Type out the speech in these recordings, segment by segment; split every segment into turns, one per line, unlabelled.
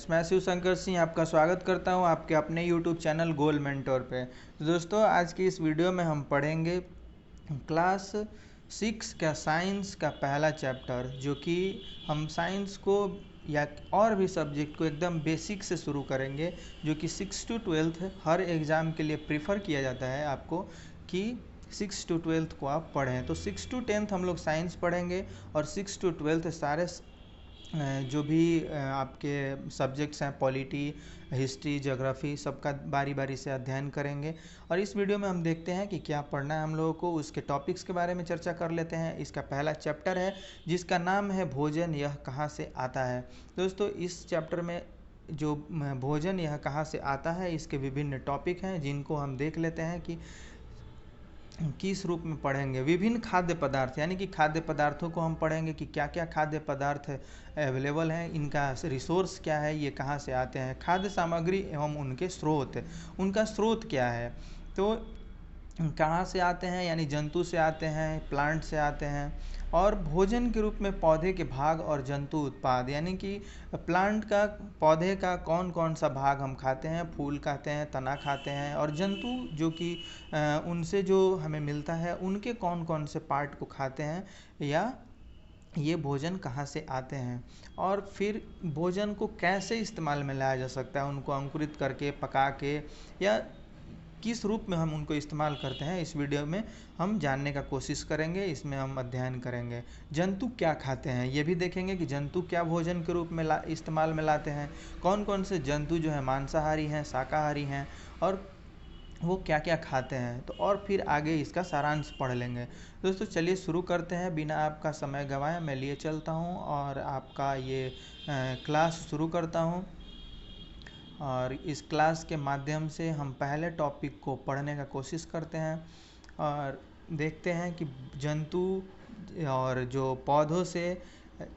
मैं शिव शंकर सिंह आपका स्वागत करता हूं आपके अपने यूट्यूब चैनल गोल मेंटोर पे। तो दोस्तों, आज की इस वीडियो में हम पढ़ेंगे क्लास 6 का साइंस का पहला चैप्टर, जो कि हम साइंस को या और भी सब्जेक्ट को एकदम बेसिक से शुरू करेंगे, जो कि 6 to 12 हर एग्ज़ाम के लिए प्रीफर किया जाता है आपको कि 6 to 12 को आप पढ़ें। तो 6 to 10 हम लोग साइंस पढ़ेंगे और 6 to 12 सारे जो भी आपके सब्जेक्ट्स हैं, पॉलिटी, हिस्ट्री, ज्योग्राफी, सबका बारी बारी से अध्ययन करेंगे। और इस वीडियो में हम देखते हैं कि क्या पढ़ना है हम लोगों को, उसके टॉपिक्स के बारे में चर्चा कर लेते हैं। इसका पहला चैप्टर है जिसका नाम है भोजन यह कहाँ से आता है। दोस्तों, इस चैप्टर में जो भोजन यह कहाँ से आता है, इसके विभिन्न टॉपिक हैं जिनको हम देख लेते हैं कि किस रूप में पढ़ेंगे। विभिन्न खाद्य पदार्थ, यानी कि खाद्य पदार्थों को हम पढ़ेंगे कि क्या क्या खाद्य पदार्थ अवेलेबल हैं, इनका रिसोर्स क्या है, ये कहाँ से आते हैं। खाद्य सामग्री एवं उनके स्रोत, उनका स्रोत क्या है, तो कहाँ से आते हैं, यानी जंतु से आते हैं, प्लांट से आते हैं। और भोजन के रूप में पौधे के भाग और जंतु उत्पाद, यानी कि प्लांट का, पौधे का कौन कौन सा भाग हम खाते हैं, फूल खाते हैं, तना खाते हैं, और जंतु जो कि उनसे जो हमें मिलता है उनके कौन कौन से पार्ट को खाते हैं, या ये भोजन कहाँ से आते हैं। और फिर भोजन को कैसे इस्तेमाल में लाया जा सकता है, उनको अंकुरित करके, पका के, या किस रूप में हम उनको इस्तेमाल करते हैं, इस वीडियो में हम जानने का कोशिश करेंगे। इसमें हम अध्ययन करेंगे जंतु क्या खाते हैं, ये भी देखेंगे कि जंतु क्या भोजन के रूप में इस्तेमाल में लाते हैं, कौन कौन से जंतु जो है मांसाहारी हैं, शाकाहारी हैं, और वो क्या क्या खाते हैं। तो और फिर आगे इसका सारांश पढ़ लेंगे। दोस्तों, चलिए शुरू करते हैं बिना आपका समय गंवाए। मैं लिए चलता हूँ और आपका ये क्लास शुरू करता हूँ। और इस क्लास के माध्यम से हम पहले टॉपिक को पढ़ने का कोशिश करते हैं और देखते हैं कि जंतु और जो पौधों से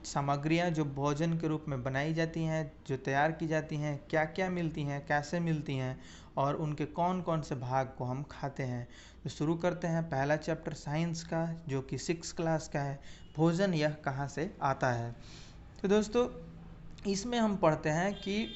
सामग्रियां जो भोजन के रूप में बनाई जाती हैं, जो तैयार की जाती हैं, क्या क्या मिलती हैं, कैसे मिलती हैं, और उनके कौन कौन से भाग को हम खाते हैं। तो शुरू करते हैं पहला चैप्टर साइंस का, जो कि 6 क्लास का है, भोजन यह कहाँ से आता है। तो दोस्तों, इसमें हम पढ़ते हैं कि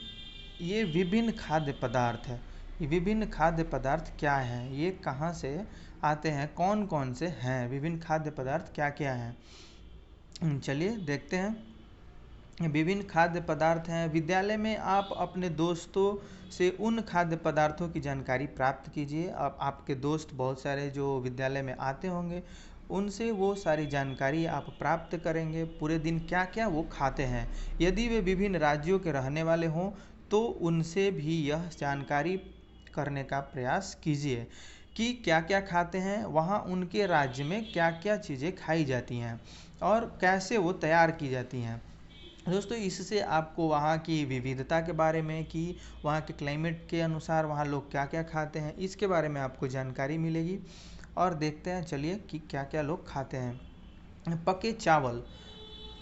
ये विभिन्न खाद्य पदार्थ है। ये विभिन्न खाद्य पदार्थ क्या हैं, ये कहाँ से आते हैं, कौन कौन से हैं, विभिन्न खाद्य पदार्थ क्या क्या हैं। चलिए देखते हैं। विभिन्न खाद्य पदार्थ हैं। विद्यालय में आप अपने दोस्तों से उन खाद्य पदार्थों की जानकारी प्राप्त कीजिए। अब आपके दोस्त बहुत सारे जो विद्यालय में आते होंगे, उनसे वो सारी जानकारी आप प्राप्त करेंगे, पूरे दिन क्या क्या वो खाते हैं। यदि वे विभिन्न राज्यों के रहने वाले हों तो उनसे भी यह जानकारी करने का प्रयास कीजिए कि क्या क्या खाते हैं, वहाँ उनके राज्य में क्या क्या चीज़ें खाई जाती हैं और कैसे वो तैयार की जाती हैं। दोस्तों, इससे आपको वहाँ की विविधता के बारे में, कि वहाँ के क्लाइमेट के अनुसार वहाँ लोग क्या क्या खाते हैं, इसके बारे में आपको जानकारी मिलेगी। और देखते हैं चलिए कि क्या क्या लोग खाते हैं। पके चावल,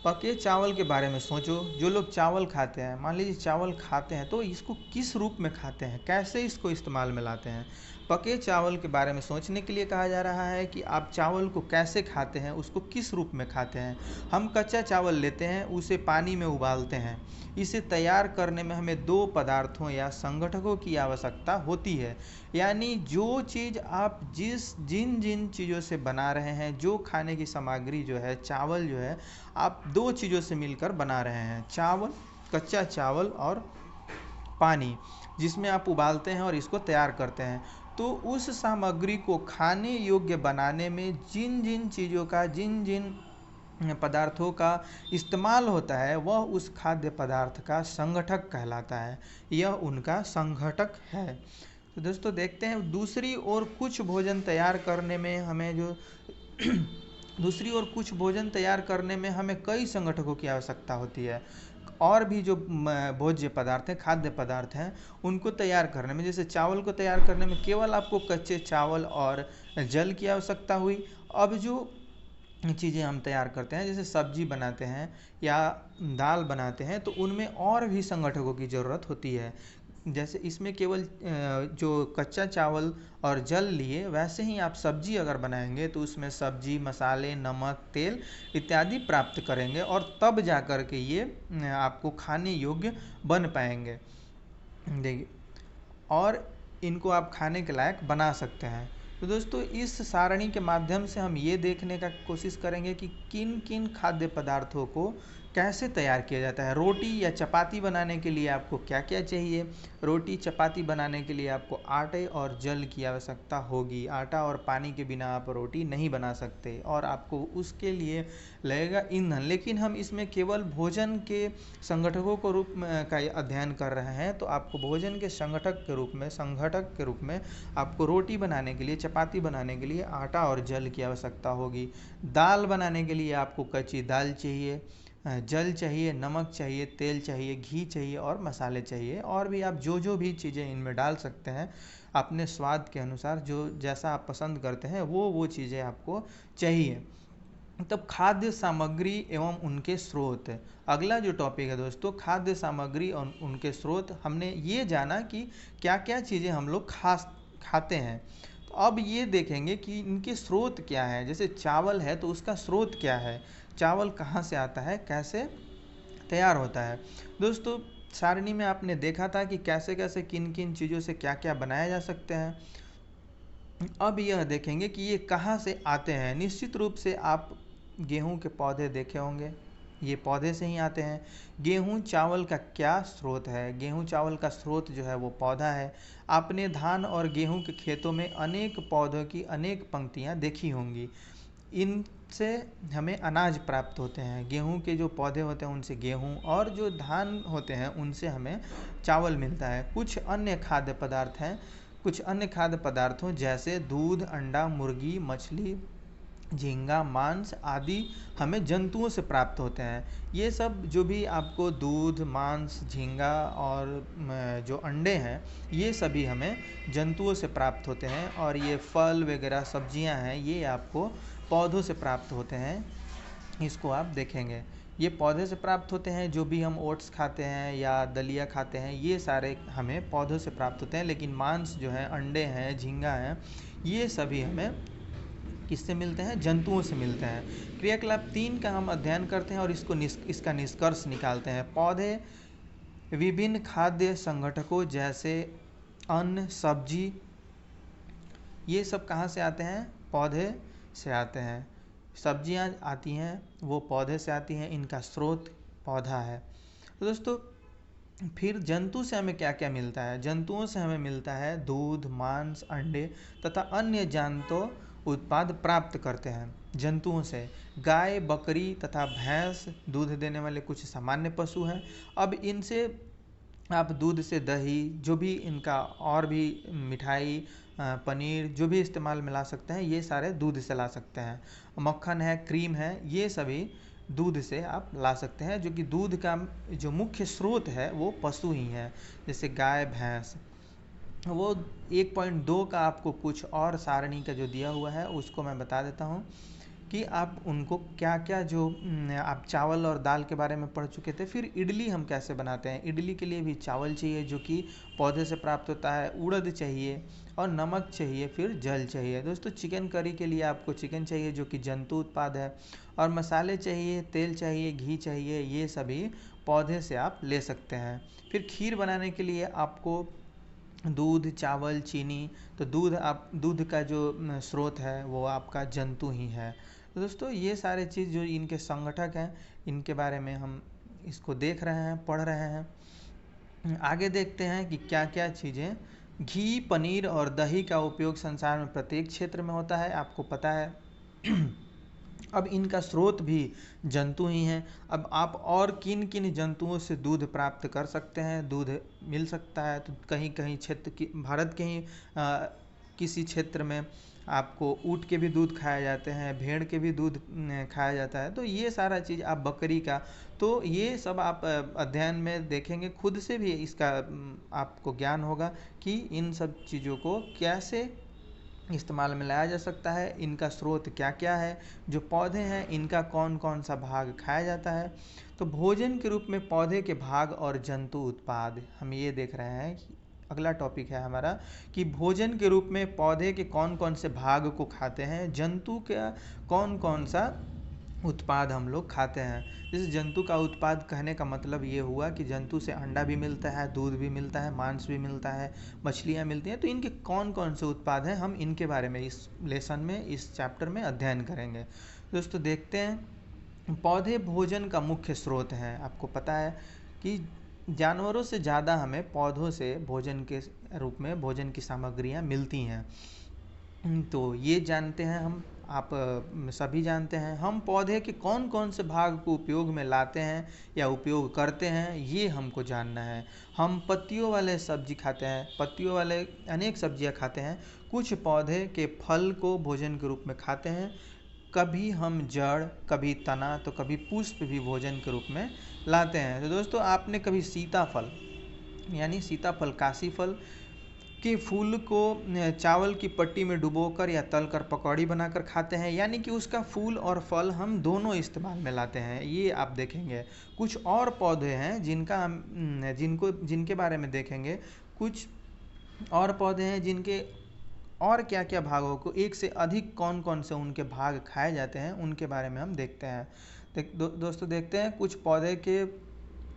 पके चावल के बारे में सोचो। जो लोग चावल खाते हैं, मान लीजिए चावल खाते हैं, तो इसको किस रूप में खाते हैं, कैसे इसको इस्तेमाल में लाते हैं। पके चावल के बारे में सोचने के लिए कहा जा रहा है कि आप चावल को कैसे खाते हैं, उसको किस रूप में खाते हैं। हम कच्चा चावल लेते हैं, उसे पानी में उबालते हैं। इसे तैयार करने में हमें 2 पदार्थों या संगठकों की आवश्यकता होती है। यानी जो चीज़ आप जिन जिन चीज़ों से बना रहे हैं, जो खाने की सामग्री जो है, चावल जो है, आप 2 चीज़ों से मिलकर बना रहे हैं। चावल, कच्चा चावल, और पानी, जिसमें आप उबालते हैं और इसको तैयार करते हैं। तो उस सामग्री को खाने योग्य बनाने में जिन जिन चीज़ों का, जिन जिन पदार्थों का इस्तेमाल होता है, वह उस खाद्य पदार्थ का संगठक कहलाता है। यह उनका संगठक है। तो दोस्तों, देखते हैं दूसरी ओर कुछ भोजन तैयार करने में हमें जो दूसरी ओर कुछ भोजन तैयार करने में हमें कई संगठकों की आवश्यकता होती है। और भी जो भोज्य पदार्थ हैं, खाद्य पदार्थ हैं, उनको तैयार करने में, जैसे चावल को तैयार करने में केवल आपको कच्चे चावल और जल की आवश्यकता हुई। अब जो चीज़ें हम तैयार करते हैं, जैसे सब्जी बनाते हैं या दाल बनाते हैं, तो उनमें और भी संगठकों की ज़रूरत होती है। जैसे इसमें केवल जो कच्चा चावल और जल लिए, वैसे ही आप सब्जी अगर बनाएंगे तो उसमें सब्जी, मसाले, नमक, तेल इत्यादि प्राप्त करेंगे और तब जा कर के ये आपको खाने योग्य बन पाएंगे। देखिए, और इनको आप खाने के लायक बना सकते हैं। तो दोस्तों, इस सारणी के माध्यम से हम ये देखने का कोशिश करेंगे कि किन किन खाद्य पदार्थों को कैसे तैयार किया जाता है। रोटी या चपाती बनाने के लिए आपको क्या क्या चाहिए। रोटी चपाती बनाने के लिए आपको आटे और जल की आवश्यकता होगी। आटा और पानी के बिना आप रोटी नहीं बना सकते, और आपको उसके लिए लगेगा ईंधन। लेकिन हम इसमें केवल भोजन के संगठकों को रूप में का अध्ययन कर रहे हैं, तो आपको भोजन के संगठक के रूप में आपको रोटी बनाने के लिए, चपाती बनाने के लिए आटा और जल की आवश्यकता होगी। दाल बनाने के लिए आपको कच्ची दाल चाहिए, जल चाहिए, नमक चाहिए, तेल चाहिए, घी चाहिए और मसाले चाहिए। और भी आप जो भी चीज़ें इनमें डाल सकते हैं अपने स्वाद के अनुसार, जो जैसा आप पसंद करते हैं वो चीज़ें आपको चाहिए। तब खाद्य सामग्री एवं उनके स्रोत। अगला जो टॉपिक है दोस्तों, खाद्य सामग्री और उनके स्रोत। हमने ये जाना कि क्या क्या चीज़ें हम लोग खाते हैं। तो अब ये देखेंगे कि इनके स्रोत क्या है। जैसे चावल है तो उसका स्रोत क्या है, चावल कहाँ से आता है, कैसे तैयार होता है। दोस्तों, सारणी में आपने देखा था कि कैसे कैसे किन किन चीज़ों से क्या क्या बनाया जा सकते हैं। अब यह देखेंगे कि ये कहाँ से आते हैं। निश्चित रूप से आप गेहूं के पौधे देखे होंगे, ये पौधे से ही आते हैं। गेहूं चावल का क्या स्रोत है, गेहूं चावल का स्रोत जो है वो पौधा है। आपने धान और गेहूं के खेतों में अनेक पौधों की अनेक पंक्तियां देखी होंगी। इनसे हमें अनाज प्राप्त होते हैं। गेहूं के जो पौधे होते हैं उनसे गेहूं, और जो धान होते हैं उनसे हमें चावल मिलता है। कुछ अन्य खाद्य पदार्थों जैसे दूध, अंडा, मुर्गी, मछली, झींगा, मांस आदि हमें जंतुओं से प्राप्त होते हैं। ये सब जो भी आपको दूध, मांस, झींगा और जो अंडे हैं, ये सभी हमें जंतुओं से प्राप्त होते हैं। और ये फल वगैरह, सब्जियां हैं, ये आपको पौधों से प्राप्त होते हैं। इसको आप देखेंगे, ये पौधे से प्राप्त होते हैं। जो भी हम ओट्स खाते हैं या दलिया खाते हैं, ये सारे हमें पौधों से प्राप्त होते हैं। लेकिन मांस जो है, अंडे हैं, झींगा हैं, ये सभी हमें किससे मिलते हैं, जंतुओं से मिलते हैं। क्रियाकलाप 3 का हम अध्ययन करते हैं और इसका निष्कर्ष निकालते हैं। पौधे विभिन्न खाद्य संगठकों जैसे अन्न, सब्जी, ये सब कहाँ से आते हैं, पौधे से आते हैं। सब्जियां आती हैं वो पौधे से आती हैं, इनका स्रोत पौधा है। तो दोस्तों, फिर जंतु से हमें क्या क्या मिलता है। जंतुओं से हमें मिलता है दूध, मांस, अंडे तथा अन्य जंतु उत्पाद प्राप्त करते हैं जंतुओं से। गाय, बकरी तथा भैंस दूध देने वाले कुछ सामान्य पशु हैं। अब इनसे आप दूध से दही, जो भी इनका और भी मिठाई, पनीर, जो भी इस्तेमाल में ला सकते हैं, ये सारे दूध से ला सकते हैं। मक्खन है, क्रीम है, ये सभी दूध से आप ला सकते हैं। जो कि दूध का जो मुख्य स्रोत है वो पशु ही हैं, जैसे गाय, भैंस। वो 1.2 का आपको कुछ और सारणी का जो दिया हुआ है उसको मैं बता देता हूँ कि आप उनको क्या क्या, जो आप चावल और दाल के बारे में पढ़ चुके थे। फिर इडली हम कैसे बनाते हैं। इडली के लिए भी चावल चाहिए जो कि पौधे से प्राप्त होता है, उड़द चाहिए और नमक चाहिए, फिर जल चाहिए। दोस्तों, चिकन करी के लिए आपको चिकन चाहिए जो कि जंतु उत्पाद है, और मसाले चाहिए, तेल चाहिए, घी चाहिए, ये सभी पौधे से आप ले सकते हैं। फिर खीर बनाने के लिए आपको दूध, चावल, चीनी। तो दूध का जो स्रोत है वो आपका जंतु ही है। तो दोस्तों, ये सारे चीज़ जो इनके संगठक हैं, इनके बारे में हम इसको देख रहे हैं, पढ़ रहे हैं। आगे देखते हैं कि क्या क्या चीज़ें। घी, पनीर और दही का उपयोग संसार में प्रत्येक क्षेत्र में होता है, आपको पता है। अब इनका स्रोत भी जंतु ही हैं। अब आप और किन किन जंतुओं से दूध प्राप्त कर सकते हैं, दूध मिल सकता है, तो कहीं कहीं क्षेत्र की, भारत के ही किसी क्षेत्र में आपको ऊँट के भी दूध खाए जाते हैं, भेड़ के भी दूध खाया जाता है। तो ये सारा चीज़, आप बकरी का, तो ये सब आप अध्ययन में देखेंगे, खुद से भी इसका आपको ज्ञान होगा कि इन सब चीज़ों को कैसे इस्तेमाल में लाया जा सकता है, इनका स्रोत क्या क्या है। जो पौधे हैं इनका कौन कौन सा भाग खाया जाता है। तो भोजन के रूप में पौधे के भाग और जंतु उत्पाद हम ये देख रहे हैं कि अगला टॉपिक है हमारा कि भोजन के रूप में पौधे के कौन कौन से भाग को खाते हैं, जंतु का कौन कौन सा उत्पाद हम लोग खाते हैं। जैसे जंतु का उत्पाद कहने का मतलब ये हुआ कि जंतु से अंडा भी मिलता है, दूध भी मिलता है, मांस भी मिलता है, मछलियाँ मिलती हैं। तो इनके कौन कौन से उत्पाद हैं, हम इनके बारे में इस लेसन में, इस चैप्टर में अध्ययन करेंगे। दोस्तों देखते हैं, पौधे भोजन का मुख्य स्रोत हैं। आपको पता है कि जानवरों से ज़्यादा हमें पौधों से भोजन के रूप में भोजन की सामग्रियाँ मिलती हैं। तो ये जानते हैं हम, आप सभी जानते हैं। हम पौधे के कौन कौन से भाग को उपयोग में लाते हैं या उपयोग करते हैं, ये हमको जानना है। हम पत्तियों वाले सब्जी खाते हैं, पत्तियों वाले अनेक सब्जियां खाते हैं। कुछ पौधे के फल को भोजन के रूप में खाते हैं। कभी हम जड़, कभी तना, तो कभी पुष्प भी भोजन के रूप में लाते हैं। तो दोस्तों आपने कभी सीताफल यानी सीताफल, काशी फल के फूल को चावल की पट्टी में डुबोकर या तलकर पकौड़ी बनाकर खाते हैं, यानी कि उसका फूल और फल हम दोनों इस्तेमाल में लाते हैं, ये आप देखेंगे। कुछ और पौधे हैं जिनके बारे में देखेंगे। कुछ और पौधे हैं जिनके और क्या क्या भागों को, एक से अधिक कौन कौन से उनके भाग खाए जाते हैं, उनके बारे में हम देखते हैं। दोस्तों देखते हैं, कुछ पौधे के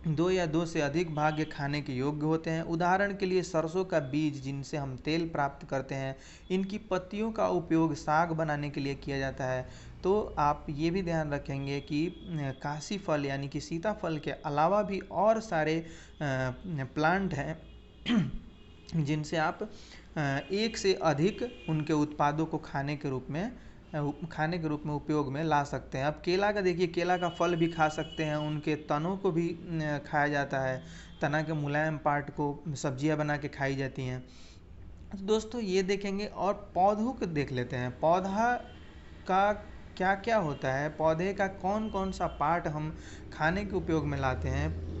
दो या दो से अधिक भाग खाने के योग्य होते हैं। उदाहरण के लिए सरसों का बीज, जिनसे हम तेल प्राप्त करते हैं। इनकी पत्तियों का उपयोग साग बनाने के लिए किया जाता है। तो आप ये भी ध्यान रखेंगे कि काशी फल यानी कि सीताफल के अलावा भी और सारे प्लांट हैं जिनसे आप एक से अधिक उनके उत्पादों को खाने के रूप में उपयोग में ला सकते हैं। अब केला का देखिए, केला का फल भी खा सकते हैं, उनके तनों को भी खाया जाता है। तना के मुलायम पार्ट को सब्जियां बना के खाई जाती हैं। तो दोस्तों ये देखेंगे, और पौधों को देख लेते हैं। पौधा का क्या क्या होता है, पौधे का कौन कौन सा पार्ट हम खाने के उपयोग में लाते हैं।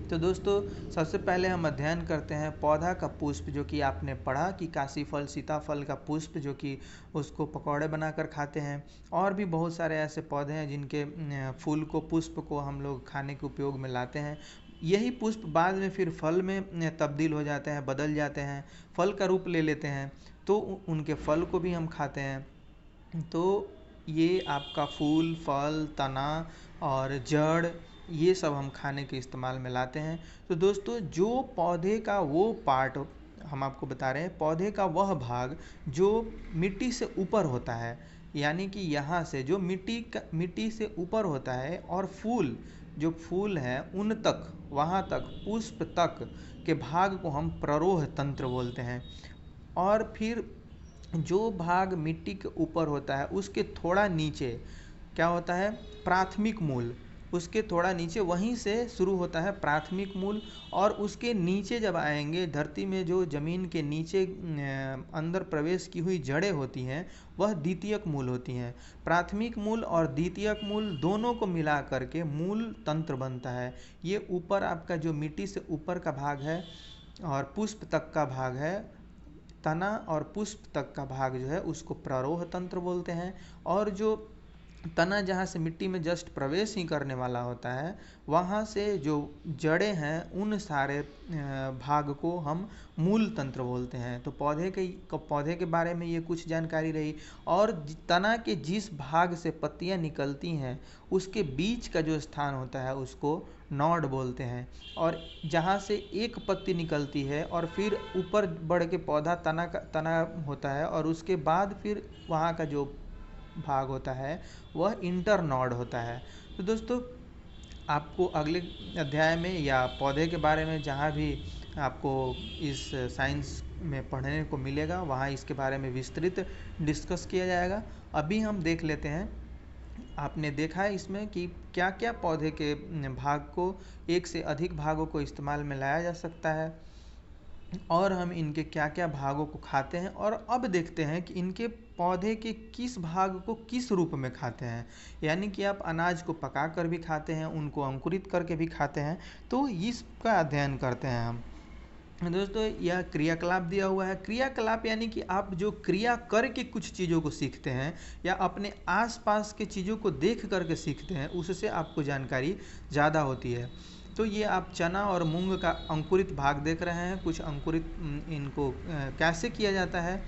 तो दोस्तों सबसे पहले हम अध्ययन करते हैं पौधा का पुष्प, जो कि आपने पढ़ा कि काशी फल, सीताफल का पुष्प, जो कि उसको पकौड़े बनाकर खाते हैं। और भी बहुत सारे ऐसे पौधे हैं जिनके फूल को, पुष्प को हम लोग खाने के उपयोग में लाते हैं। यही पुष्प बाद में फिर फल में तब्दील हो जाते हैं, बदल जाते हैं, फल का रूप ले लेते हैं। तो उनके फल को भी हम खाते हैं। तो ये आपका फूल, फल, तना और जड़, ये सब हम खाने के इस्तेमाल में लाते हैं। तो दोस्तों जो पौधे का वो पार्ट हम आपको बता रहे हैं, पौधे का वह भाग जो मिट्टी से ऊपर होता है, यानी कि यहाँ से जो मिट्टी से ऊपर होता है, और जो फूल है उन तक, वहाँ तक, पुष्प तक के भाग को हम प्ररोह तंत्र बोलते हैं। और फिर जो भाग मिट्टी के ऊपर होता है उसके थोड़ा नीचे क्या होता है, प्राथमिक मूल। उसके थोड़ा नीचे, वहीं से शुरू होता है प्राथमिक मूल, और उसके नीचे जब आएंगे, धरती में जो जमीन के नीचे अंदर प्रवेश की हुई जड़ें होती हैं, वह द्वितीयक मूल होती हैं। प्राथमिक मूल और द्वितीयक मूल दोनों को मिला करके मूल तंत्र बनता है। ये ऊपर आपका जो मिट्टी से ऊपर का भाग है और पुष्प तक का भाग है, तना और पुष्प तक का भाग जो है उसको प्ररोह तंत्र बोलते हैं। और जो तना जहाँ से मिट्टी में जस्ट प्रवेश ही करने वाला होता है, वहाँ से जो जड़ें हैं उन सारे भाग को हम मूल तंत्र बोलते हैं। तो पौधे के बारे में ये कुछ जानकारी रही। और तना के जिस भाग से पत्तियाँ निकलती हैं उसके बीच का जो स्थान होता है उसको नॉड बोलते हैं। और जहाँ से एक पत्ती निकलती है और फिर ऊपर बढ़ के पौधा तना होता है, और उसके बाद फिर वहाँ का जो भाग होता है वह इंटरनॉड होता है। तो दोस्तों आपको अगले अध्याय में या पौधे के बारे में जहाँ भी आपको इस साइंस में पढ़ने को मिलेगा, वहाँ इसके बारे में विस्तृत डिस्कस किया जाएगा। अभी हम देख लेते हैं, आपने देखा है इसमें कि क्या क्या पौधे के भाग को, एक से अधिक भागों को इस्तेमाल में लाया जा सकता है, और हम इनके क्या क्या भागों को खाते हैं। और अब देखते हैं कि इनके पौधे के किस भाग को किस रूप में खाते हैं। यानी कि आप अनाज को पका कर भी खाते हैं, उनको अंकुरित करके भी खाते हैं। तो इसका अध्ययन करते हैं हम। दोस्तों यह क्रियाकलाप दिया हुआ है। क्रियाकलाप यानी कि आप जो क्रिया करके कुछ चीज़ों को सीखते हैं या अपने आसपास के चीज़ों को देख करके सीखते हैं, उससे आपको जानकारी ज़्यादा होती है। तो ये आप चना और मूंग का अंकुरित भाग देख रहे हैं। कुछ अंकुरित इनको कैसे किया जाता है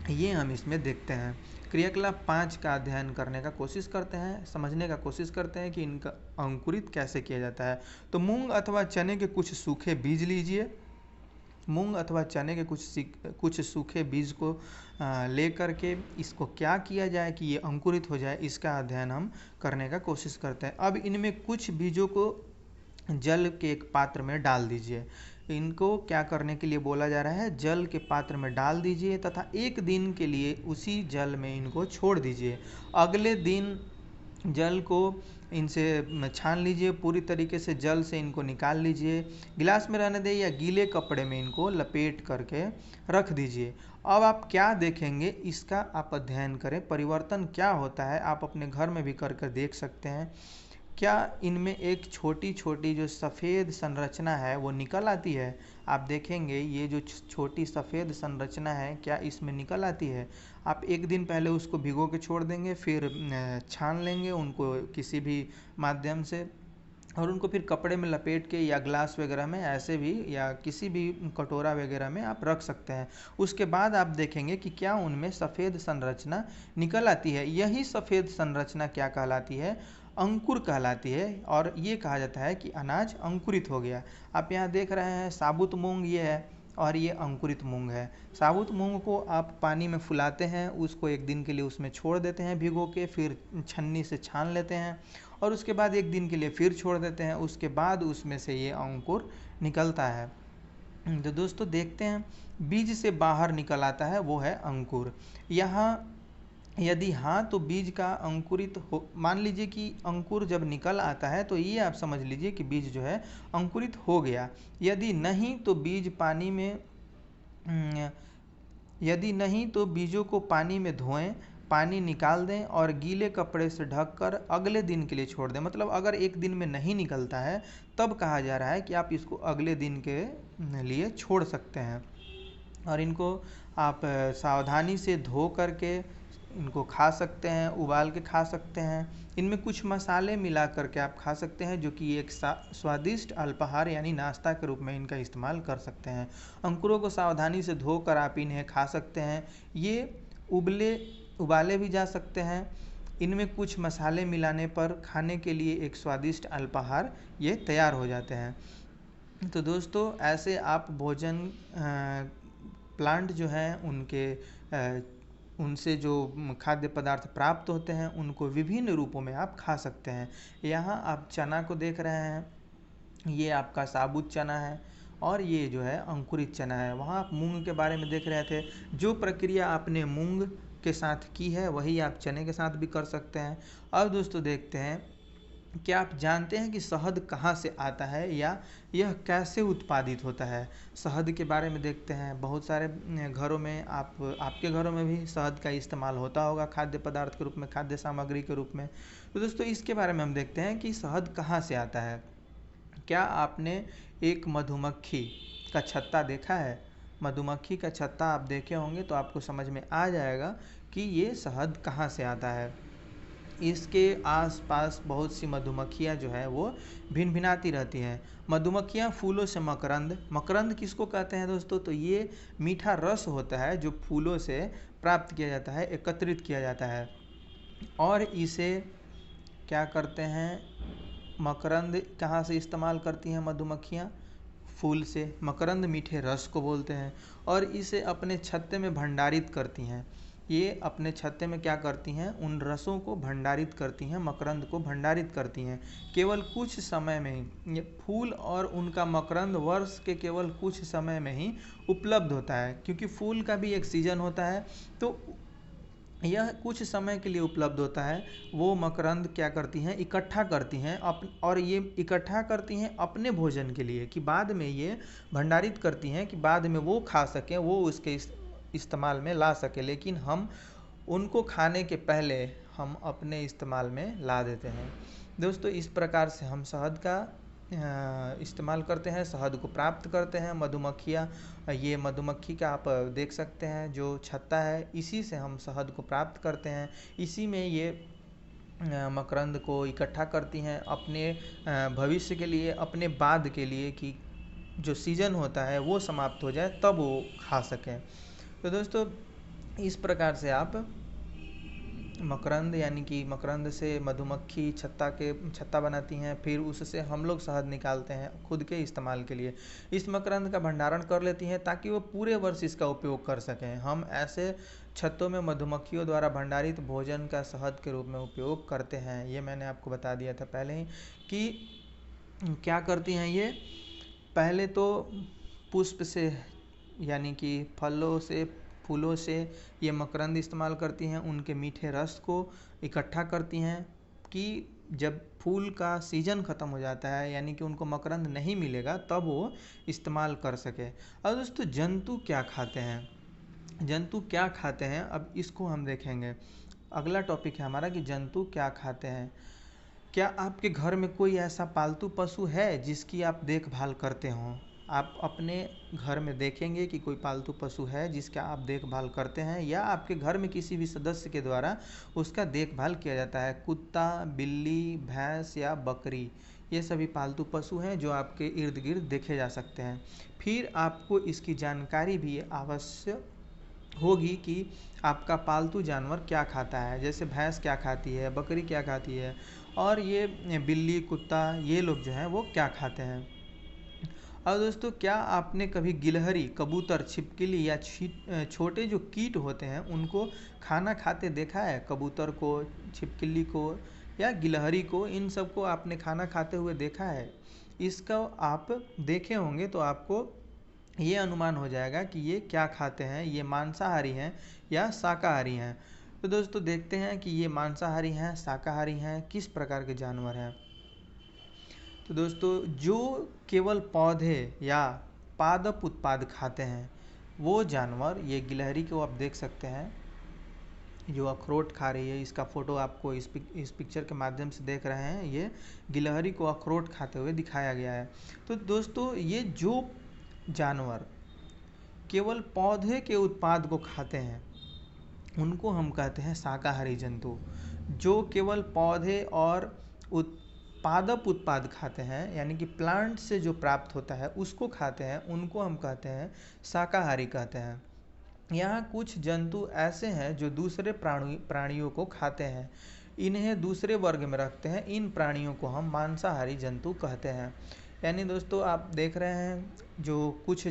ये हम इसमें देखते हैं। क्रियाकलाप 5 का अध्ययन करने का कोशिश करते हैं, समझने का कोशिश करते हैं कि इनका अंकुरित कैसे किया जाता है। तो मूंग अथवा चने के कुछ सूखे बीज लीजिए। मूंग अथवा चने के कुछ सूखे बीज को ले करके इसको क्या किया जाए कि ये अंकुरित हो जाए, इसका अध्ययन हम करने का कोशिश करते हैं। अब इनमें कुछ बीजों को जल के एक पात्र में डाल दीजिए। इनको क्या करने के लिए बोला जा रहा है, जल के पात्र में डाल दीजिए तथा एक दिन के लिए उसी जल में इनको छोड़ दीजिए। अगले दिन जल को इनसे छान लीजिए, पूरी तरीके से जल से इनको निकाल लीजिए। गिलास में रहने दें या गीले कपड़े में इनको लपेट करके रख दीजिए। अब आप क्या देखेंगे इसका आप अध्ययन करें, परिवर्तन क्या होता है आप अपने घर में भी करके देख सकते हैं। क्या इनमें एक छोटी छोटी जो सफ़ेद संरचना है वो निकल आती है। आप देखेंगे ये जो छोटी सफ़ेद संरचना है क्या इसमें निकल आती है। आप एक दिन पहले उसको भिगो के छोड़ देंगे, फिर छान लेंगे उनको किसी भी माध्यम से और उनको फिर कपड़े में लपेट के या ग्लास वगैरह में ऐसे भी या किसी भी कटोरा वगैरह में आप रख सकते हैं। उसके बाद आप देखेंगे कि क्या उनमें सफ़ेद संरचना निकल आती है। यही सफ़ेद संरचना क्या कहलाती है, अंकुर कहलाती है और ये कहा जाता है कि अनाज अंकुरित हो गया। आप यहाँ देख रहे हैं साबुत मूंग ये है और ये अंकुरित मूंग है। साबुत मूंग को आप पानी में फुलाते हैं, उसको एक दिन के लिए उसमें छोड़ देते हैं भिगो के, फिर छन्नी से छान लेते हैं और उसके बाद एक दिन के लिए फिर छोड़ देते हैं। उसके बाद उसमें से ये अंकुर निकलता है। तो दोस्तों देखते हैं, बीज से बाहर निकल आता है वो है अंकुर। यहाँ यदि हाँ तो बीज का अंकुरित हो, मान लीजिए कि अंकुर जब निकल आता है तो ये आप समझ लीजिए कि बीज जो है अंकुरित हो गया। यदि नहीं तो बीज पानी में यदि नहीं तो बीजों को पानी में धोएं, पानी निकाल दें और गीले कपड़े से ढककर अगले दिन के लिए छोड़ दें। मतलब अगर एक दिन में नहीं निकलता है तब कहा जा रहा है कि आप इसको अगले दिन के लिए छोड़ सकते हैं और इनको आप सावधानी से धो करके इनको खा सकते हैं, उबाल के खा सकते हैं। इनमें कुछ मसाले मिला करके आप खा सकते हैं जो कि एक स्वादिष्ट अल्पाहार यानी नाश्ता के रूप में इनका इस्तेमाल कर सकते हैं। अंकुरों को सावधानी से धोकर आप इन्हें खा सकते हैं। ये उबाले भी जा सकते हैं। इनमें कुछ मसाले मिलाने पर खाने के लिए एक स्वादिष्ट अल्पाहार ये तैयार हो जाते हैं। तो दोस्तों ऐसे आप भोजन प्लांट जो हैं उनसे जो खाद्य पदार्थ प्राप्त होते हैं उनको विभिन्न रूपों में आप खा सकते हैं। यहाँ आप चना को देख रहे हैं, ये आपका साबुत चना है और ये जो है अंकुरित चना है। वहाँ आप मूंग के बारे में देख रहे थे, जो प्रक्रिया आपने मूंग के साथ की है वही आप चने के साथ भी कर सकते हैं। अब दोस्तों देखते हैं, क्या आप जानते हैं कि शहद कहाँ से आता है या यह कैसे उत्पादित होता है। शहद के बारे में देखते हैं। बहुत सारे घरों में आपके घरों में भी शहद का इस्तेमाल होता होगा खाद्य पदार्थ के रूप में, खाद्य सामग्री के रूप में। तो दोस्तों इसके बारे में हम देखते हैं कि शहद कहाँ से आता है। क्या आपने एक मधुमक्खी का छत्ता देखा है। मधुमक्खी का छत्ता आप देखे होंगे तो आपको समझ में आ जाएगा कि ये शहद कहाँ से आता है। इसके आसपास बहुत सी मधुमक्खियाँ जो है वो भिन भिनाती रहती हैं। मधुमक्खियाँ फूलों से मकरंद किसको कहते हैं दोस्तों, तो ये मीठा रस होता है जो फूलों से प्राप्त किया जाता है, एकत्रित किया जाता है और इसे क्या करते हैं, मकरंद कहाँ से इस्तेमाल करती हैं मधुमक्खियाँ, फूल से। मकरंद मीठे रस को बोलते हैं और इसे अपने छत्ते में भंडारित करती हैं। ये अपने छत्ते में क्या करती हैं, उन रसों को भंडारित करती हैं, मकरंद को भंडारित करती हैं। केवल कुछ समय में ही ये फूल और उनका मकरंद वर्ष के केवल कुछ समय में ही उपलब्ध होता है, क्योंकि फूल का भी एक सीजन होता है। तो यह कुछ समय के लिए उपलब्ध होता है। वो मकरंद क्या करती हैं, इकट्ठा करती हैं और ये इकट्ठा करती हैं अपने भोजन के लिए, कि बाद में ये भंडारित करती हैं कि बाद में वो खा सकें, वो उसके इस्तेमाल में ला सके। लेकिन हम उनको खाने के पहले हम अपने इस्तेमाल में ला देते हैं। दोस्तों इस प्रकार से हम शहद का इस्तेमाल करते हैं, शहद को प्राप्त करते हैं। मधुमक्खियाँ, ये मधुमक्खी का आप देख सकते हैं जो छत्ता है, इसी से हम शहद को प्राप्त करते हैं। इसी में ये मकरंद को इकट्ठा करती हैं अपने भविष्य के लिए, अपने बाद के लिए, कि जो सीजन होता है वो समाप्त हो जाए तब वो खा सकें। तो दोस्तों इस प्रकार से आप मकरंद, यानी कि मकरंद से मधुमक्खी छत्ता बनाती हैं, फिर उससे हम लोग शहद निकालते हैं खुद के इस्तेमाल के लिए। इस मकरंद का भंडारण कर लेती हैं ताकि वो पूरे वर्ष इसका उपयोग कर सकें। हम ऐसे छत्तों में मधुमक्खियों द्वारा भंडारित भोजन का शहद के रूप में उपयोग करते हैं। ये मैंने आपको बता दिया था पहले ही कि क्या करती हैं ये। पहले तो पुष्प से, यानी कि फलों से, फूलों से ये मकरंद इस्तेमाल करती हैं, उनके मीठे रस को इकट्ठा करती हैं कि जब फूल का सीजन ख़त्म हो जाता है, यानी कि उनको मकरंद नहीं मिलेगा, तब वो इस्तेमाल कर सके। अब दोस्तों जंतु क्या खाते हैं, जंतु क्या खाते हैं, अब इसको हम देखेंगे। अगला टॉपिक है हमारा कि जंतु क्या खाते हैं। क्या आपके घर में कोई ऐसा पालतू पशु है जिसकी आप देखभाल करते हों? आप अपने घर में देखेंगे कि कोई पालतू पशु है जिसका आप देखभाल करते हैं, या आपके घर में किसी भी सदस्य के द्वारा उसका देखभाल किया जाता है। कुत्ता, बिल्ली, भैंस या बकरी, ये सभी पालतू पशु हैं जो आपके इर्द गिर्द देखे जा सकते हैं। फिर आपको इसकी जानकारी भी अवश्य होगी कि आपका पालतू जानवर क्या खाता है। जैसे भैंस क्या खाती है, बकरी क्या खाती है, और ये बिल्ली, कुत्ता, ये लोग जो हैं वो क्या खाते हैं। और दोस्तों क्या आपने कभी गिलहरी, कबूतर, छिपकली या छोटे जो कीट होते हैं उनको खाना खाते देखा है? कबूतर को, छिपकली को या गिलहरी को, इन सबको आपने खाना खाते हुए देखा है? इसका आप देखे होंगे तो आपको ये अनुमान हो जाएगा कि ये क्या खाते हैं, ये मांसाहारी हैं या शाकाहारी हैं। तो दोस्तों देखते हैं कि ये मांसाहारी हैं, शाकाहारी हैं, किस प्रकार के जानवर हैं। तो दोस्तों जो केवल पौधे या पादप उत्पाद खाते हैं वो जानवर, ये गिलहरी को आप देख सकते हैं जो अखरोट खा रही है, इसका फोटो आपको इस पिक्चर के माध्यम से देख रहे हैं, ये गिलहरी को अखरोट खाते हुए दिखाया गया है। तो दोस्तों ये जो जानवर केवल पौधे के उत्पाद को खाते हैं उनको हम कहते हैं शाकाहारी जंतु। जो केवल पौधे और पादप उत्पाद खाते हैं, यानी कि प्लांट से जो प्राप्त होता है उसको खाते हैं, उनको हम कहते हैं शाकाहारी कहते हैं। यहाँ कुछ जंतु ऐसे हैं जो दूसरे प्राणियों को खाते हैं, इन्हें दूसरे वर्ग में रखते हैं। इन प्राणियों को हम मांसाहारी जंतु कहते हैं। यानी दोस्तों आप देख रहे हैं जो कुछ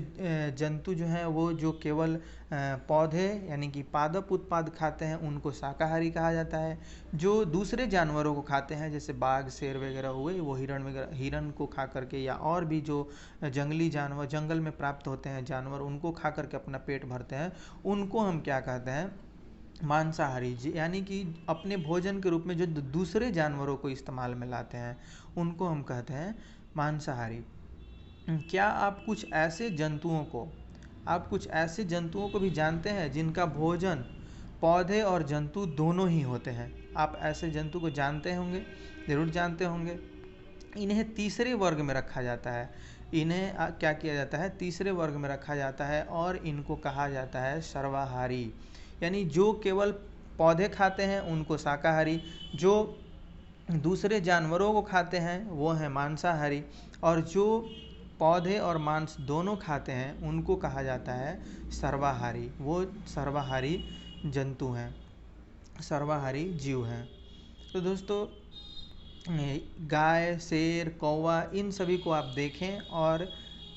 जंतु जो हैं वो जो केवल पौधे यानी कि पादप उत्पाद खाते हैं उनको शाकाहारी कहा जाता है। जो दूसरे जानवरों को खाते हैं जैसे बाघ, शेर वगैरह हुए, वो हिरण को खा करके, या और भी जो जंगली जानवर जंगल में प्राप्त होते हैं जानवर, उनको खा करके अपना पेट भरते हैं, उनको हम क्या कहते हैं? मांसाहारी। यानी कि अपने भोजन के रूप में जो दूसरे जानवरों को इस्तेमाल में लाते हैं उनको हम कहते हैं मांसाहारी। क्या आप कुछ ऐसे जंतुओं को भी जानते हैं जिनका भोजन पौधे और जंतु दोनों ही होते हैं? आप ऐसे जंतु को जानते होंगे, ज़रूर जानते होंगे। इन्हें तीसरे वर्ग में रखा जाता है। इन्हें क्या किया जाता है? तीसरे वर्ग में रखा जाता है और इनको कहा जाता है सर्वाहारी। यानी जो केवल पौधे खाते हैं उनको शाकाहारी, जो दूसरे जानवरों को खाते हैं वो हैं मांसाहारी, और जो पौधे और मांस दोनों खाते हैं उनको कहा जाता है सर्वाहारी। वो सर्वाहारी जंतु हैं, सर्वाहारी जीव हैं। तो दोस्तों गाय, शेर, कौवा, इन सभी को आप देखें और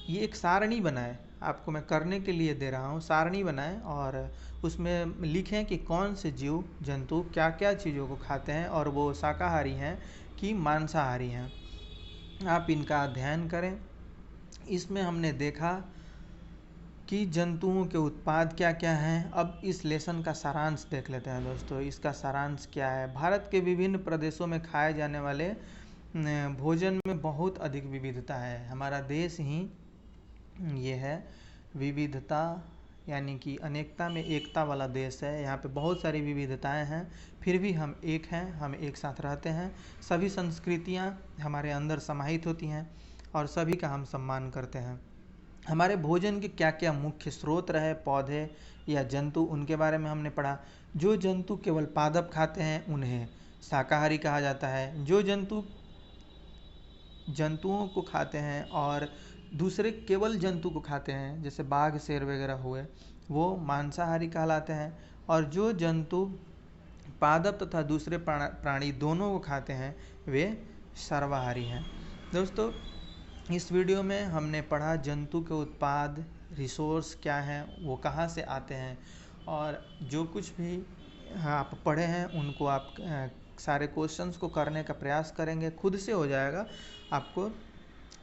ये एक सारणी बनाएं। आपको मैं करने के लिए दे रहा हूँ, सारणी बनाएं और उसमें लिखें कि कौन से जीव जंतु क्या क्या चीज़ों को खाते हैं और वो शाकाहारी हैं कि मांसाहारी हैं। आप इनका अध्ययन करें। इसमें हमने देखा कि जंतुओं के उत्पाद क्या क्या हैं। अब इस लेसन का सारांश देख लेते हैं दोस्तों। इसका सारांश क्या है? भारत के विभिन्न प्रदेशों में खाए जाने वाले भोजन में बहुत अधिक विविधता है। हमारा देश ही ये है विविधता, यानी कि अनेकता में एकता वाला देश है। यहाँ पे बहुत सारी विविधताएं हैं, फिर भी हम एक हैं, हम एक साथ रहते हैं। सभी संस्कृतियाँ हमारे अंदर समाहित होती हैं। और सभी का हम सम्मान करते हैं। हमारे भोजन के क्या क्या मुख्य स्रोत रहे, पौधे या जंतु, उनके बारे में हमने पढ़ा। जो जंतु केवल पादप खाते हैं उन्हें शाकाहारी कहा जाता है। जो जंतुओं को खाते हैं और दूसरे केवल जंतु को खाते हैं, जैसे बाघ, शेर वगैरह हुए, वो मांसाहारी कहलाते हैं। और जो जंतु पादप तथा दूसरे प्राणी दोनों को खाते हैं वे सर्वाहारी हैं। दोस्तों, इस वीडियो में हमने पढ़ा जंतु के उत्पाद, रिसोर्स क्या हैं, वो कहाँ से आते हैं, और जो कुछ भी आप पढ़े हैं उनको आप सारे क्वेश्चंस को करने का प्रयास करेंगे, खुद से हो जाएगा। आपको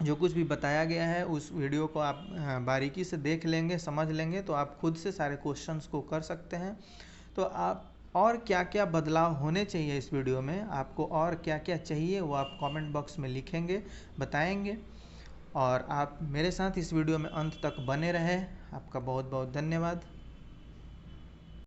जो कुछ भी बताया गया है उस वीडियो को आप बारीकी से देख लेंगे, समझ लेंगे, तो आप खुद से सारे क्वेश्चंस को कर सकते हैं। तो आप और क्या क्या बदलाव होने चाहिए इस वीडियो में, आपको और क्या क्या चाहिए, वो आप कमेंट बॉक्स में लिखेंगे, बताएंगे। और आप मेरे साथ इस वीडियो में अंत तक बने रहें। आपका बहुत बहुत धन्यवाद।